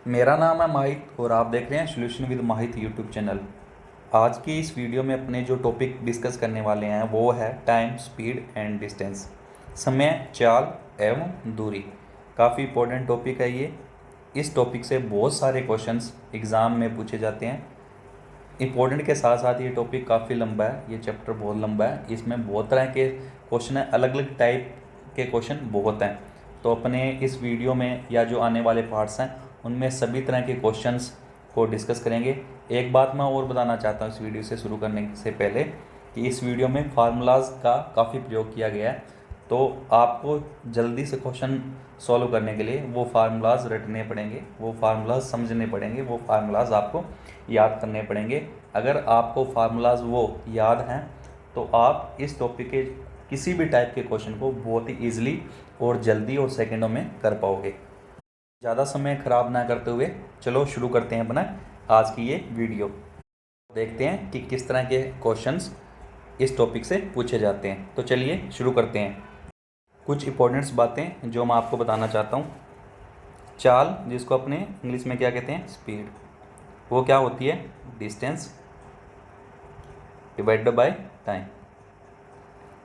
मेरा नाम है माहित और आप देख रहे हैं सॉल्यूशन विद माहित यूट्यूब चैनल। आज की इस वीडियो में अपने जो टॉपिक डिस्कस करने वाले हैं वो है टाइम, स्पीड एंड डिस्टेंस। समय, चाल एवं दूरी। काफ़ी इंपॉर्टेंट टॉपिक है ये। इस टॉपिक से बहुत सारे क्वेश्चंस एग्ज़ाम में पूछे जाते हैं। इम्पोर्टेंट के साथ साथ ये टॉपिक काफ़ी लंबा है, ये चैप्टर बहुत लंबा है, इसमें बहुत तरह के क्वेश्चन हैं, अलग अलग टाइप के क्वेश्चन बहुत हैं। तो अपने इस वीडियो में या जो आने वाले पार्ट्स हैं उनमें सभी तरह के क्वेश्चंस को डिस्कस करेंगे। एक बात मैं और बताना चाहता हूँ इस वीडियो से शुरू करने से पहले कि इस वीडियो में फार्मूलाज का काफ़ी प्रयोग किया गया है। तो आपको जल्दी से क्वेश्चन सॉल्व करने के लिए वो फार्मूलाज रटने पड़ेंगे, वो फार्मूलाज समझने पड़ेंगे, वो फार्मूलाज आपको याद करने पड़ेंगे। अगर आपको फार्मूलाज वो याद हैं तो आप इस टॉपिक के किसी भी टाइप के क्वेश्चन को बहुत ही ईजिली और जल्दी और सेकंडों में कर पाओगे। ज़्यादा समय खराब ना करते हुए चलो शुरू करते हैं अपना आज की ये वीडियो। देखते हैं कि किस तरह के क्वेश्चंस इस टॉपिक से पूछे जाते हैं। तो चलिए शुरू करते हैं। कुछ इंपॉर्टेंट्स बातें जो मैं आपको बताना चाहता हूँ। चाल, जिसको अपने इंग्लिश में क्या कहते हैं, स्पीड, वो क्या होती है, डिस्टेंस डिवाइडेड बाय टाइम।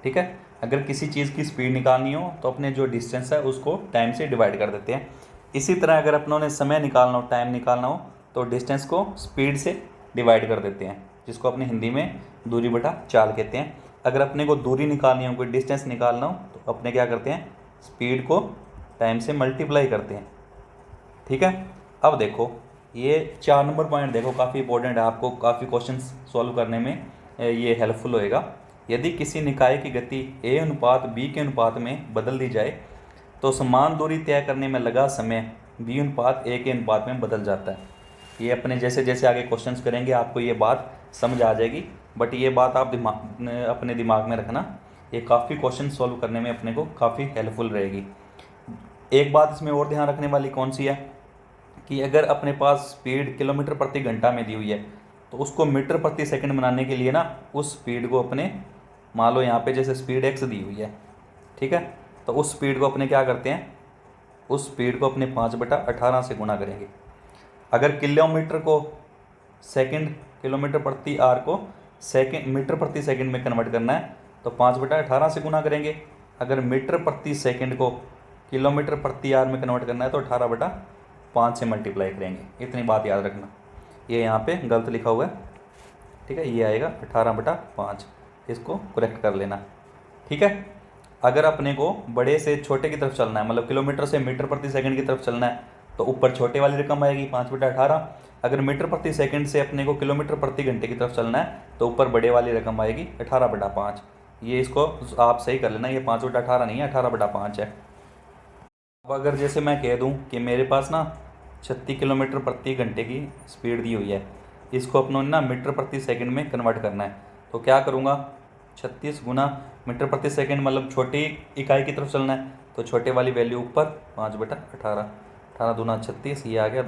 ठीक है, अगर किसी चीज़ की स्पीड निकालनी हो तो अपने जो डिस्टेंस है उसको टाइम से डिवाइड कर देते हैं। इसी तरह अगर अपनों ने समय निकालना हो, टाइम निकालना हो, तो डिस्टेंस को स्पीड से डिवाइड कर देते हैं, जिसको अपने हिंदी में दूरी बटा चाल कहते हैं। अगर अपने को दूरी निकालनी हो, कोई डिस्टेंस निकालना हो, तो अपने क्या करते हैं, स्पीड को टाइम से मल्टीप्लाई करते हैं। ठीक है, अब देखो ये 4 नंबर पॉइंट देखो, काफ़ी इंपॉर्टेंट है, आपको काफ़ी क्वेश्चन सॉल्व करने में ये हेल्पफुल होएगा। यदि किसी निकाय की गति ए अनुपात बी के अनुपात में बदल दी जाए तो समान दूरी तय करने में लगा समय बी अनुपात ए के अनुपात में बदल जाता है। ये अपने जैसे जैसे आगे क्वेश्चंस करेंगे आपको ये बात समझ आ जाएगी, बट ये बात आप अपने दिमाग में रखना, ये काफ़ी क्वेश्चन सॉल्व करने में अपने को काफ़ी हेल्पफुल रहेगी। एक बात इसमें और ध्यान रखने वाली कौन सी है कि अगर अपने पास स्पीड किलोमीटर प्रति घंटा में दी हुई है तो उसको मीटर प्रति सेकंड बनाने के लिए ना उस स्पीड को अपने, मान लो यहाँ पे जैसे स्पीड एक्स दी हुई है, ठीक है, तो उस स्पीड को अपने क्या करते हैं, उस स्पीड को अपने 5/18 से गुना करेंगे। अगर किलोमीटर को सेकंड, किलोमीटर प्रति आर को सेकंड मीटर प्रति सेकंड में कन्वर्ट करना है तो 5/18 से गुना करेंगे। अगर मीटर प्रति सेकंड को किलोमीटर प्रति आर में कन्वर्ट करना है तो 18/5 से मल्टीप्लाई करेंगे। इतनी बात याद रखना, ये यहाँ पे गलत लिखा हुआ है, ठीक है, ये आएगा 18/5, इसको करेक्ट कर लेना। ठीक है, अगर अपने को बड़े से छोटे की तरफ चलना है, मतलब किलोमीटर से मीटर प्रति सेकंड की तरफ चलना है, तो ऊपर छोटे वाली रकम आएगी 5/18। अगर मीटर प्रति सेकंड से अपने को किलोमीटर प्रति घंटे की तरफ चलना है तो ऊपर बड़े वाली रकम आएगी 18/5। ये इसको आप सही कर लेना, ये 5/18 नहीं है, 18/5 है। अब अगर जैसे मैं कह दूं कि मेरे पास ना 36 किलोमीटर प्रति घंटे की स्पीड दी हुई है, इसको अपनों ने ना मीटर प्रति सेकंड में कन्वर्ट करना है, तो क्या करूँगा, 36 गुना मीटर प्रति सेकंड, मतलब छोटी इकाई की तरफ चलना है तो छोटे वाली वैल्यू ऊपर 5/18, 18 दूना 36, ये आ गया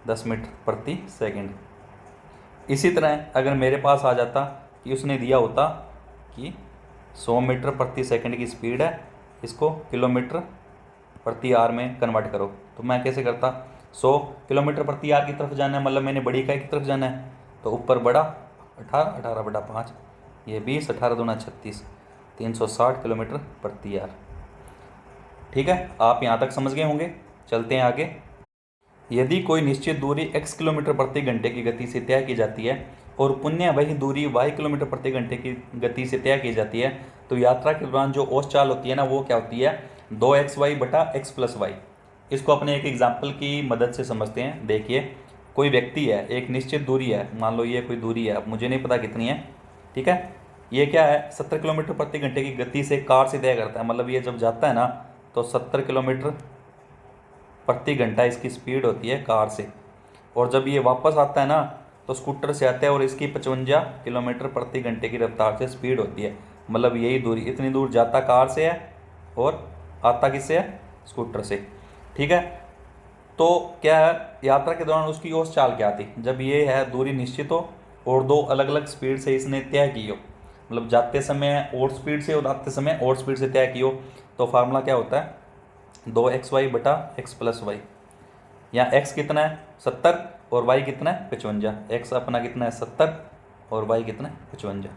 10 मीटर प्रति सेकंड। इसी तरह अगर मेरे पास आ जाता कि उसने दिया होता कि 100 मीटर प्रति सेकंड की स्पीड है, इसको किलोमीटर प्रति आर में कन्वर्ट करो, तो मैं कैसे करता, 100 किलोमीटर प्रति आर की तरफ जाना है, मतलब मैंने बड़ी इकाई की तरफ जाना है, तो ऊपर बड़ा 18, 18/5, ये 20, 18 दूना 36, 360 किलोमीटर प्रति आर। ठीक है, आप यहाँ तक समझ गए होंगे। चलते हैं आगे। यदि कोई निश्चित दूरी x किलोमीटर प्रति घंटे की गति से तय की जाती है और पुण्य वही दूरी y किलोमीटर प्रति घंटे की गति से तय की जाती है तो यात्रा के दौरान जो औसत चाल होती है ना वो क्या होती है, 2xy/x+y। इसको अपने एक एग्जाम्पल की मदद से समझते हैं। देखिए, कोई व्यक्ति है, एक निश्चित दूरी है, मान लो ये कोई दूरी है, अब मुझे नहीं पता कितनी है, ठीक है, ये क्या है, 70 किलोमीटर प्रति घंटे की गति से कार से तय करता है, मतलब ये जब जाता है ना तो 70 किलोमीटर प्रति घंटा इसकी स्पीड होती है कार से, और जब ये वापस आता है ना तो स्कूटर से आता है और इसकी 55 किलोमीटर प्रति घंटे की रफ्तार से स्पीड होती है। मतलब यही दूरी, इतनी दूर जाता कार से है और आता किससे है, स्कूटर से। ठीक है, तो क्या है, यात्रा के दौरान उसकी औसत चाल क्या थी, जब ये है दूरी निश्चित हो और दो अलग अलग स्पीड से इसने तय की हो, मतलब जाते समय और स्पीड से और आते समय और स्पीड से तय की हो, तो फार्मूला क्या होता है, 2xy/x+y। यहाँ x कितना है 70 और y कितना है 55। x अपना कितना है 70 और y कितना है 55।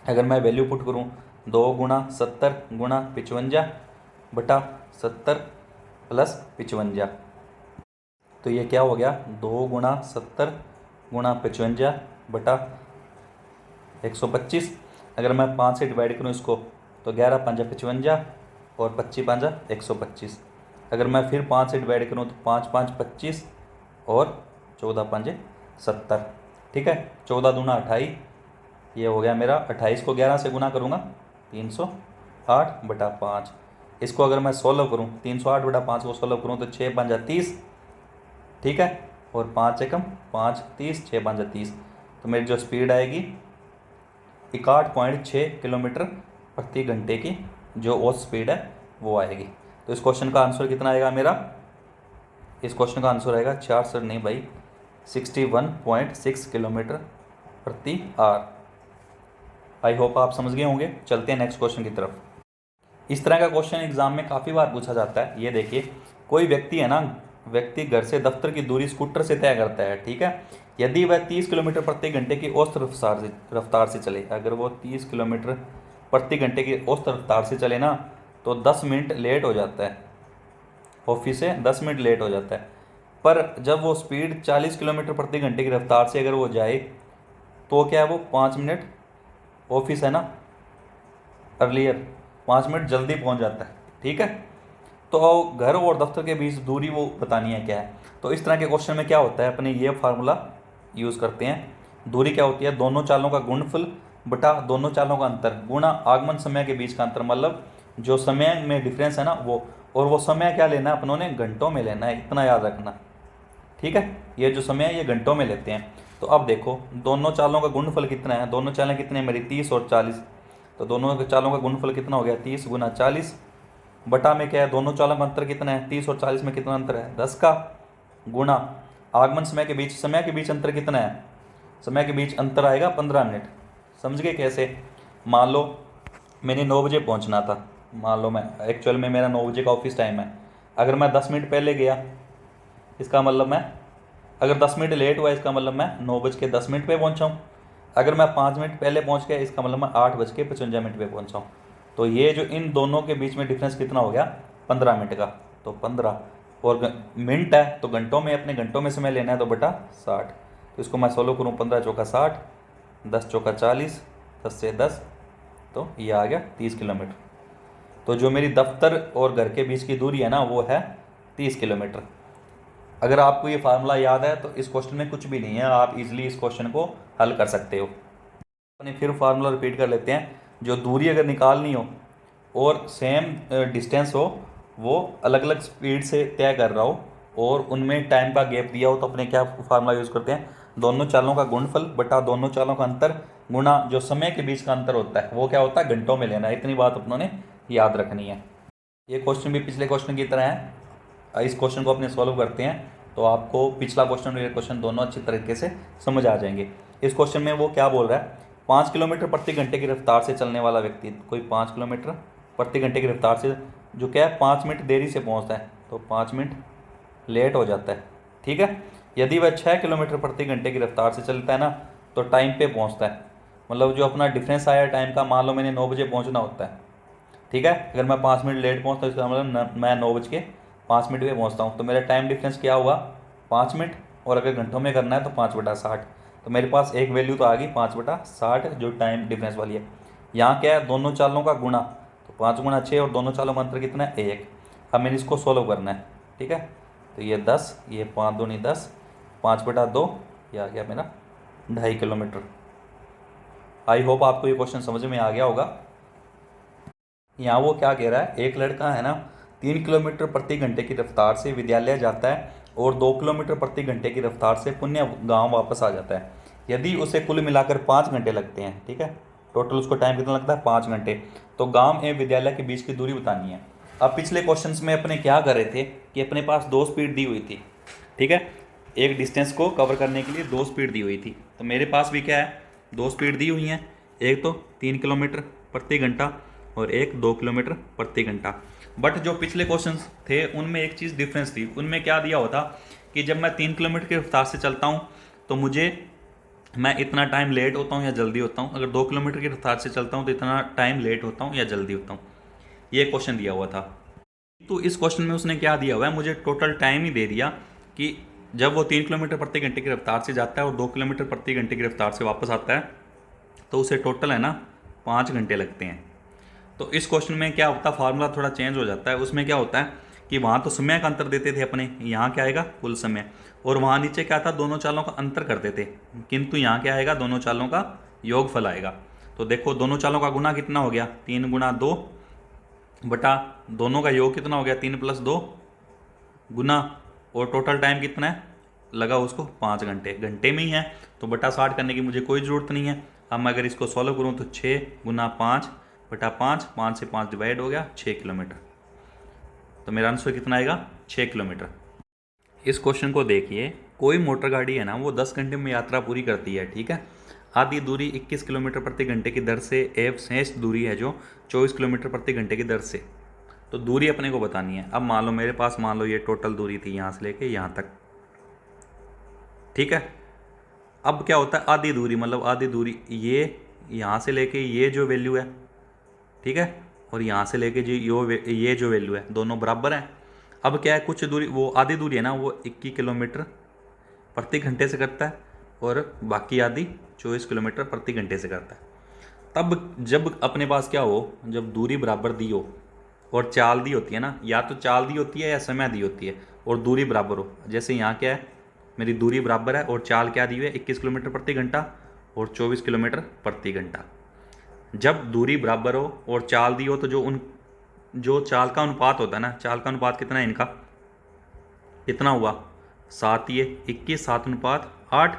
अगर मैं वैल्यू पुट करूँ 2 गुणा 70 गुणा 55 बटा 70 प्लस 55, तो ये क्या हो गया 2 गुणा 70 गुणा 55 बटा 125। अगर मैं 5 से डिवाइड करूँ इसको तो 11 5 55 और 25 5 125। अगर मैं फिर 5 से डिवाइड करूँ तो 5 5 25 और 14 5 70। ठीक है, 14 दूना 28, ये हो गया मेरा 28 को 11 से गुना करूँगा 308 बटा 5। इसको अगर मैं 16 करूँ 308 बटा 5 को 16 करूँ तो 6 5 30। ठीक है, और 5 एकम 5 30 6 5 30, तो मेरी जो स्पीड आएगी 61.6 किलोमीटर प्रति घंटे की जो औसत स्पीड है वो आएगी। तो इस क्वेश्चन का आंसर कितना आएगा मेरा, इस क्वेश्चन का आंसर आएगा 4 नहीं भाई 61.6 किलोमीटर प्रति आवर। आई होप आप समझ गए होंगे। चलते हैं नेक्स्ट क्वेश्चन की तरफ। इस तरह का क्वेश्चन एग्जाम में काफ़ी बार पूछा जाता है। ये देखिए, कोई व्यक्ति है ना, व्यक्ति घर से दफ्तर की दूरी स्कूटर से तय करता है। ठीक है, यदि वह 30 किलोमीटर प्रति घंटे की औसत रफ्तार से चले, अगर वो 30 किलोमीटर प्रति घंटे की औसत रफ्तार से चले ना तो 10 मिनट लेट हो जाता है, ऑफिस से 10 मिनट लेट हो जाता है। पर जब वो स्पीड 40 किलोमीटर प्रति घंटे की रफ्तार से अगर वो जाए तो क्या है, वो 5 मिनट ऑफिस है ना अर्लियर 5 मिनट जल्दी पहुंच जाता है। ठीक है, तो घर और दफ्तर के बीच दूरी वो बतानी है क्या है। तो इस तरह के क्वेश्चन में क्या होता है, अपने ये फार्मूला यूज़ करते हैं। दूरी क्या होती है, दोनों चालों का गुणनफल बटा दोनों चालों का अंतर गुणा आगमन समय के बीच का अंतर, मतलब जो समय में डिफरेंस है ना वो, और वो समय क्या लेना है अपनों ने घंटों में लेना है, इतना याद रखना। ठीक है, ये जो समय है ये घंटों में लेते हैं। तो अब देखो दोनों चालों का गुणनफल कितना है, दोनों चालें कितने हैं मेरी 30 और 40, तो दोनों चालों का गुणनफल कितना हो गया 30 गुना 40 बटा में क्या है, दोनों चालों का अंतर कितना है 30 और 40 में कितना अंतर है 10 का, गुना आगमन समय के बीच अंतर कितना है, समय के बीच अंतर आएगा 15 मिनट। समझ गए कैसे, मान लो मैंने 9 बजे पहुंचना था, मान लो मैं एक्चुअल में मेरा 9 बजे का ऑफिस टाइम है, अगर मैं 10 मिनट पहले गया इसका मतलब मैं, अगर 10 मिनट लेट हुआ इसका मतलब मैं 9:10 पे पहुंचा हूँ, अगर मैं 5 मिनट पहले पहुंच गया इसका मतलब मैं 8:55 पे पहुंचा हूँ। तो ये जो इन दोनों के बीच में डिफरेंस कितना हो गया 15 मिनट का, तो 15 और मिनट है तो घंटों में, अपने घंटों में समय लेना है तो बटा 60। तो इसको मैं 16 करूँ 15 चौका 60, 10 चौका 40, 10 से 10 तो ये आ गया 30 किलोमीटर। तो जो मेरी दफ्तर और घर के बीच की दूरी है ना वो है 30 किलोमीटर। अगर आपको ये फार्मूला याद है तो इस क्वेश्चन में कुछ भी नहीं है, आप इजीली इस क्वेश्चन को हल कर सकते हो। अपने फिर फार्मूला रिपीट कर लेते हैं। जो दूरी अगर निकालनी हो और सेम डिस्टेंस हो, वो अलग अलग स्पीड से तय कर रहा हो और उनमें टाइम का गैप दिया हो, तो अपने क्या फार्मूला यूज़ करते हैं, दोनों चालों का गुणनफल बटा दोनों चालों का अंतर गुणा जो समय के बीच का अंतर होता है वो क्या होता है घंटों में लेना है। इतनी बात अपनों ने याद रखनी है। ये क्वेश्चन भी पिछले क्वेश्चन की तरह है। इस क्वेश्चन को अपने सॉल्व करते हैं तो आपको पिछला क्वेश्चन और ये क्वेश्चन दोनों अच्छी तरीके से समझ आ जाएंगे। इस क्वेश्चन में वो क्या बोल रहा है, 5 किलोमीटर प्रति घंटे की रफ्तार से चलने वाला व्यक्ति, कोई 5 किलोमीटर प्रति घंटे की रफ्तार से जो क्या है 5 मिनट देरी से पहुंचता है, तो 5 मिनट लेट हो जाता है। ठीक है, यदि वह 6 किलोमीटर प्रति घंटे की रफ्तार से चलता है ना तो टाइम पे पहुंचता है, मतलब जो अपना डिफरेंस आया टाइम का, मान लो मैंने 9 बजे पहुंचना होता है। ठीक है, अगर मैं 5 मिनट लेट पहुंचता हूँ इसका मतलब मैं 9:05 पे पहुंचता हूँ, तो मेरा टाइम डिफरेंस क्या हुआ 5 मिनट, और अगर घंटों में करना है तो 5/60। तो मेरे पास एक वैल्यू तो आ गई 5/60 जो टाइम डिफरेंस वाली है। यहाँ क्या है दोनों चालों का गुणा, तो 5 गुणा 6 और दोनों चालों का अंतर कितना है 1। अब मैंने इसको सोल्व करना है। ठीक है, तो ये 10, ये 5 दूनी 10, 5/2 ये आ गया मेरा 2.5 किलोमीटर। आई होप आपको ये क्वेश्चन समझ में आ गया होगा। यहाँ वो क्या कह रहा है, एक लड़का है ना 3 किलोमीटर प्रति घंटे की रफ्तार से विद्यालय जाता है और 2 किलोमीटर प्रति घंटे की रफ्तार से पुण्य गांव वापस आ जाता है। यदि उसे कुल मिलाकर 5 घंटे लगते हैं, ठीक है, टोटल उसको टाइम कितना लगता है 5 घंटे, तो गांव एवं विद्यालय के बीच की दूरी बतानी है। अब पिछले क्वेश्चन में अपने क्या कर रहे थे कि अपने पास 2 स्पीड दी हुई थी। ठीक है, एक डिस्टेंस को कवर करने के लिए 2 स्पीड दी हुई थी, तो मेरे पास भी क्या है 2 स्पीड दी हुई हैं, एक तो 3 किलोमीटर प्रति घंटा और एक 2 किलोमीटर प्रति घंटा। बट जो पिछले क्वेश्चंस थे उनमें एक चीज़ डिफरेंस थी। उनमें क्या दिया होता कि जब मैं 3 किलोमीटर की रफ्तार से चलता हूँ तो मैं इतना टाइम लेट होता हूँ या जल्दी होता हूँ, अगर 2 किलोमीटर की रफ्तार से चलता हूँ तो इतना टाइम लेट होता हूँ या जल्दी होता हूँ। ये क्वेश्चन दिया हुआ था। तो इस क्वेश्चन में उसने क्या दिया हुआ है, मुझे टोटल टाइम ही दे दिया कि जब वो 3 किलोमीटर प्रति घंटे की रफ्तार से जाता है और 2 किलोमीटर प्रति घंटे की रफ्तार से वापस आता है तो उसे टोटल है ना 5 घंटे लगते हैं। तो इस क्वेश्चन में क्या होता है, फार्मूला थोड़ा चेंज हो जाता है। उसमें क्या होता है कि वहाँ तो समय का अंतर देते थे अपने, यहाँ क्या आएगा कुल समय, और वहाँ नीचे क्या था दोनों चालों का अंतर करते थे, किंतु यहाँ क्या आएगा दोनों चालों का योगफल आएगा। तो देखो दोनों चालों का गुना कितना हो गया, 3 × 2 बटा दोनों का योग कितना हो गया, 3 + 2 गुना, और टोटल टाइम कितना है लगा उसको 5 घंटे, घंटे में ही है तो बटा 60 करने की मुझे कोई ज़रूरत नहीं है। अब मैं अगर इसको सॉल्व करूँ तो 6 × 5 बटा 5, 5 से 5 डिवाइड हो गया 6 किलोमीटर। तो मेरा आंसर कितना आएगा 6 किलोमीटर। इस क्वेश्चन को देखिए, कोई मोटर गाड़ी है ना वो 10 घंटे में यात्रा पूरी करती है, ठीक है। आधी दूरी 21 किलोमीटर प्रति घंटे की दर से एवं शेष दूरी है जो 24 किलोमीटर प्रति घंटे की दर से। तो दूरी अपने को बतानी है। अब मान लो मेरे पास, मान लो ये टोटल दूरी थी यहाँ से लेके यहाँ तक, ठीक है। अब क्या होता है आधी दूरी, मतलब आधी दूरी ये यहाँ से लेके ये जो वैल्यू है, ठीक है, और यहाँ से लेके जो ये जो वैल्यू है दोनों बराबर हैं। अब क्या है कुछ दूरी, वो आधी दूरी है ना वो 21 किलोमीटर प्रति घंटे से करता है और बाकी आधी 24 किलोमीटर प्रति घंटे से करता है। तब जब अपने पास क्या हो, जब दूरी बराबर दी हो और चाल दी होती है ना, या तो चाल दी होती है या समय दी होती है और दूरी बराबर हो, जैसे यहाँ क्या है मेरी दूरी बराबर है और चाल क्या दी हुई है 21 किलोमीटर प्रति घंटा और 24 किलोमीटर प्रति घंटा। जब दूरी बराबर हो और चाल दी हो तो जो चाल का अनुपात होता है ना, चाल का अनुपात कितना है इनका, कितना हुआ 7, ये 21 7:8,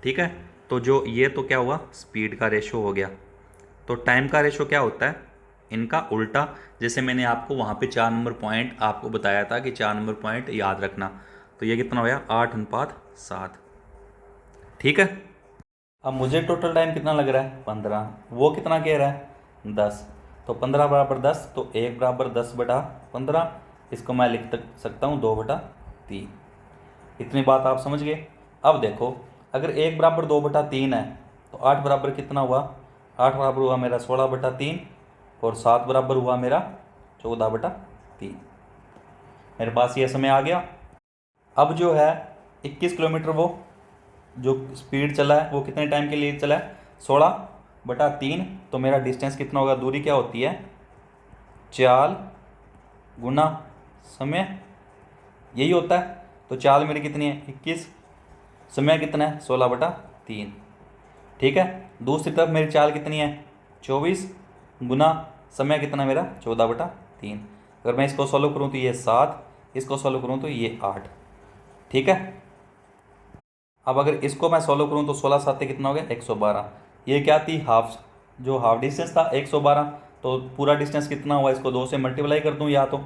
ठीक है। तो जो ये तो क्या हुआ स्पीड का रेशो हो गया। तो टाइम का रेशो क्या होता है इनका उल्टा, जैसे मैंने आपको वहाँ पे 4 नंबर पॉइंट आपको बताया था कि 4 नंबर पॉइंट याद रखना। तो ये कितना हो गया 8:7, ठीक है। अब मुझे टोटल टाइम कितना लग रहा है 15, वो कितना कह रहा है 10। तो 15 = 10, तो 1 = 10/15। इसको मैं लिख सकता हूँ 2/3। इतनी बात आप समझ गए। अब देखो अगर 1 = 2/3 है तो 8 बराबर कितना हुआ, 8 बराबर हुआ मेरा 16/3 और 7 बराबर हुआ मेरा 14/3। मेरे पास ये समय आ गया। अब जो है 21 किलोमीटर वो जो स्पीड चला है वो कितने टाइम के लिए चला है 16/3। तो मेरा डिस्टेंस कितना होगा, दूरी क्या होती है चाल गुना समय, यही होता है। तो चाल मेरी कितनी है 21, समय कितना है 16/3, ठीक है। दूसरी तरफ मेरी चाल कितनी है 24 गुना समय कितना मेरा 14/3। अगर मैं इसको सॉल्व करूँ तो ये 7, इसको सॉल्व करूँ तो ये 8, ठीक है। अब अगर इसको मैं सॉल्व करूँ तो 16 7 कितना हो गया 112। ये क्या थी जो हाफ डिस्टेंस था 112। तो पूरा डिस्टेंस कितना हुआ, इसको 2 से मल्टीप्लाई कर दूँ या तो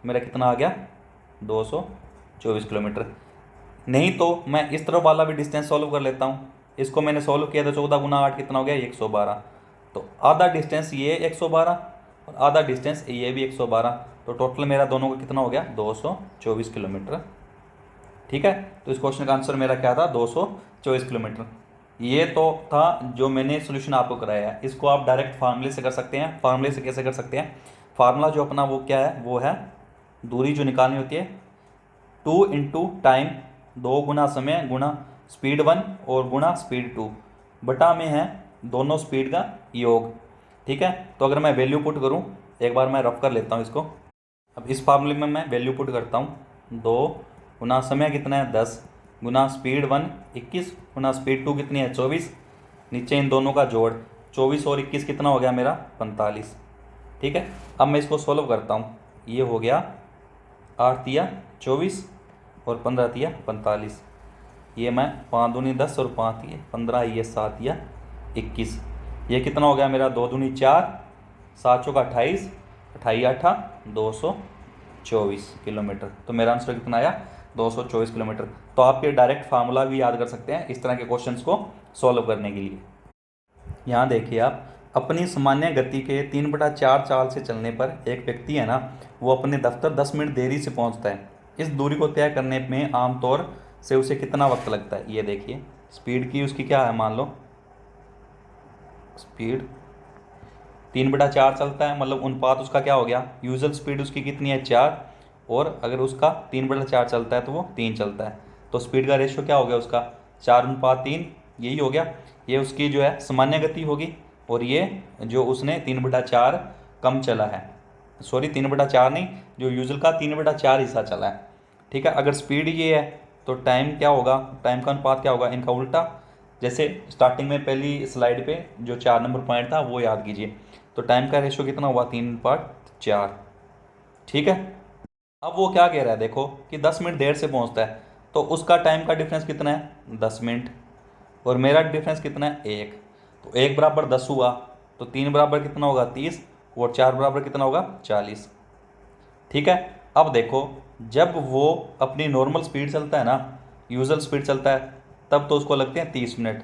मेरा कितना आ गया 224 किलोमीटर। नहीं तो मैं इस तरफ वाला भी डिस्टेंस सॉल्व कर लेता हूँ। इसको मैंने सॉल्व किया था 14 × 8 कितना हो गया 112। तो आधा डिस्टेंस ये 112 और आधा डिस्टेंस ये भी 112। तो टोटल मेरा दोनों का कितना हो गया 224 किलोमीटर, ठीक है। तो इस क्वेश्चन का आंसर मेरा क्या था 224 किलोमीटर। ये तो था जो मैंने सोल्यूशन आपको कराया है। इसको आप डायरेक्ट फार्मूले से कर सकते हैं। फार्मूले से कैसे कर सकते हैं, फार्मूला जो अपना वो क्या है, वो है दूरी जो निकालनी होती है 2 × टाइम, 2 गुना समय गुना स्पीड 1 और गुना स्पीड 2 बटा में है दोनों स्पीड का योग, ठीक है। तो अगर मैं वैल्यू पुट करूँ, एक बार मैं रफ कर लेता हूँ इसको। अब इस फार्मूले में मैं वैल्यू पुट करता हूँ 2 गुना समय कितना है 10 गुना स्पीड 1 21 गुना स्पीड 2 कितनी है 24, नीचे इन दोनों का जोड़ 24 और 21 कितना हो गया मेरा 45, ठीक है। अब मैं इसको सॉल्व करता हूँ, ये हो गया 8 × 24 और 15 × 45। ये मैं 5 दूनी 10 और 5 × 15, ये 7 × 21। ये कितना हो गया मेरा 2 दूनी 4, 7 चौका 28, 28 8 224 किलोमीटर। तो मेरा आंसर कितना आया 224 किलोमीटर। तो आप ये डायरेक्ट फार्मूला भी याद कर सकते हैं इस तरह के क्वेश्चंस को सॉल्व करने के लिए। यहाँ देखिए आप अपनी सामान्य गति के 3/4 चाल से चलने पर एक व्यक्ति है ना, वो अपने दफ्तर 10 मिनट देरी से पहुंचता है। इस दूरी को तय करने में आमतौर से उसे कितना वक्त लगता है? ये देखिए, स्पीड की उसकी क्या है, मान लो स्पीड 3/4 चलता है, मतलब अनुपात उसका क्या हो गया, यूजुअल स्पीड उसकी कितनी है 4, और अगर उसका 3/4 चलता है तो वो 3 चलता है। तो स्पीड का रेशियो क्या हो गया उसका, 4:3, यही हो गया। ये उसकी जो है सामान्य गति होगी, और ये जो उसने 3/4 कम चला है, सॉरी 3/4 नहीं, जो यूजुअल का 3/4 हिस्सा चला है। ठीक है, अगर स्पीड ये है तो टाइम क्या होगा, टाइम का अनुपात क्या होगा, इनका उल्टा। जैसे स्टार्टिंग में पहली स्लाइड पे जो 4 नंबर पॉइंट था वो याद कीजिए, तो टाइम का रेशियो कितना हुआ, 3/4। ठीक है, अब वो क्या कह रहा है देखो कि 10 मिनट देर से पहुंचता है, तो उसका टाइम का डिफरेंस कितना है, 10 मिनट, और मेरा डिफरेंस कितना है, 1। तो 1 = 10 हुआ, तो 3 बराबर कितना होगा, 30, और 4 बराबर कितना होगा, 40। ठीक है, अब देखो, जब वो अपनी नॉर्मल स्पीड चलता है ना, यूजुअल स्पीड चलता है, तब तो उसको लगते हैं 30 मिनट,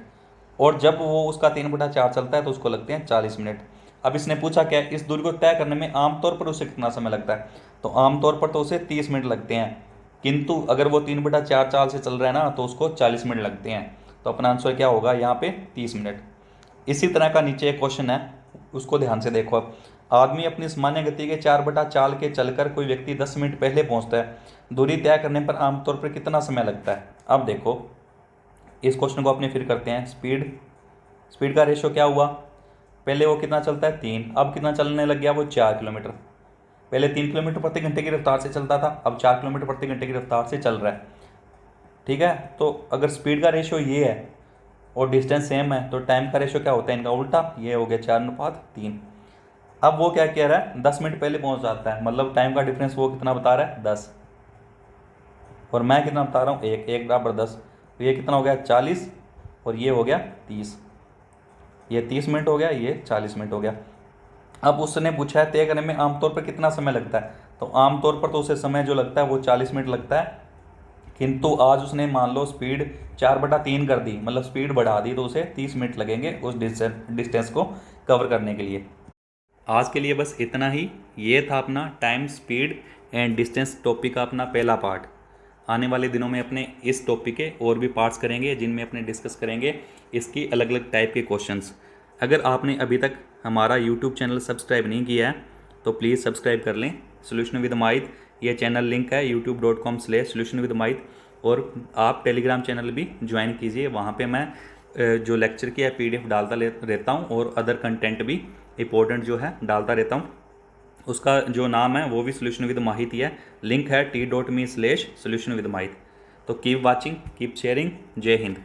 और जब वो उसका 3/4 चलता है तो उसको लगते हैं 40 मिनट। अब इसने पूछा क्या, इस दूरी को तय करने में आमतौर पर उसे कितना समय लगता है? तो आमतौर पर तो उसे 30 मिनट लगते हैं, किंतु अगर वो 3/4 चाल से चल रहा है ना, तो उसको 40 मिनट लगते हैं। तो अपना आंसर क्या होगा यहाँ पे, 30 मिनट। इसी तरह का नीचे एक क्वेश्चन है, उसको ध्यान से देखो। अब आदमी अपनी सामान्य गति के 4/4 के चलकर कोई व्यक्ति 10 मिनट पहले पहुंचता है, दूरी तय करने पर आमतौर पर कितना समय लगता है? अब देखो, इस क्वेश्चन को अपने फिर करते हैं। स्पीड का रेशियो क्या हुआ, पहले वो कितना चलता है, 3, अब कितना चलने लग गया, वो 4 किलोमीटर। पहले 3 किलोमीटर प्रति घंटे की रफ्तार से चलता था, अब 4 किलोमीटर प्रति घंटे की रफ्तार से चल रहा है। ठीक है, तो अगर स्पीड का रेशियो ये है और डिस्टेंस सेम है, तो टाइम का रेशियो क्या होता है, इनका उल्टा, ये हो गया 4:3। अब वो क्या कह रहा है, 10 मिनट पहले पहुंच जाता है, मतलब टाइम का डिफरेंस वो कितना बता रहा है, 10, और मैं कितना बता रहा हूँ, 1 तो ये कितना हो गया, 40, और ये हो गया 30। ये 30 मिनट हो गया, ये 40 मिनट हो गया। अब उसने पूछा है तय करने में आमतौर पर कितना समय लगता है, तो आमतौर पर तो उसे समय जो लगता है वो 40 मिनट लगता है, किंतु आज उसने मान लो स्पीड 4/3 कर दी, मतलब स्पीड बढ़ा दी, तो उसे 30 मिनट लगेंगे उस डिस्टेंस को कवर करने के लिए। आज के लिए बस इतना ही। ये था अपना time, speed and distance topic का अपना पहला पार्ट। आने वाले दिनों में अपने इस टॉपिक के और भी पार्ट्स करेंगे, जिनमें अपने डिस्कस करेंगे इसकी अलग अलग टाइप के क्वेश्चंस। अगर आपने अभी तक हमारा यूट्यूब चैनल सब्सक्राइब नहीं किया है तो प्लीज़ सब्सक्राइब कर लें, सोल्यूशन विद माहित। ये चैनल लिंक है youtube.com/solution with mahit, और आप टेलीग्राम चैनल भी ज्वाइन कीजिए। वहाँ पे मैं जो लेक्चर की है PDF डालता रहता हूँ, और अदर कंटेंट भी इंपॉर्टेंट जो है डालता रहता हूँ। उसका जो नाम है वो भी सोल्यूशन विद माहित ही है। लिंक है t.me/solution with mahit। तो कीप वाचिंग, कीप शेयरिंग। जय हिंद।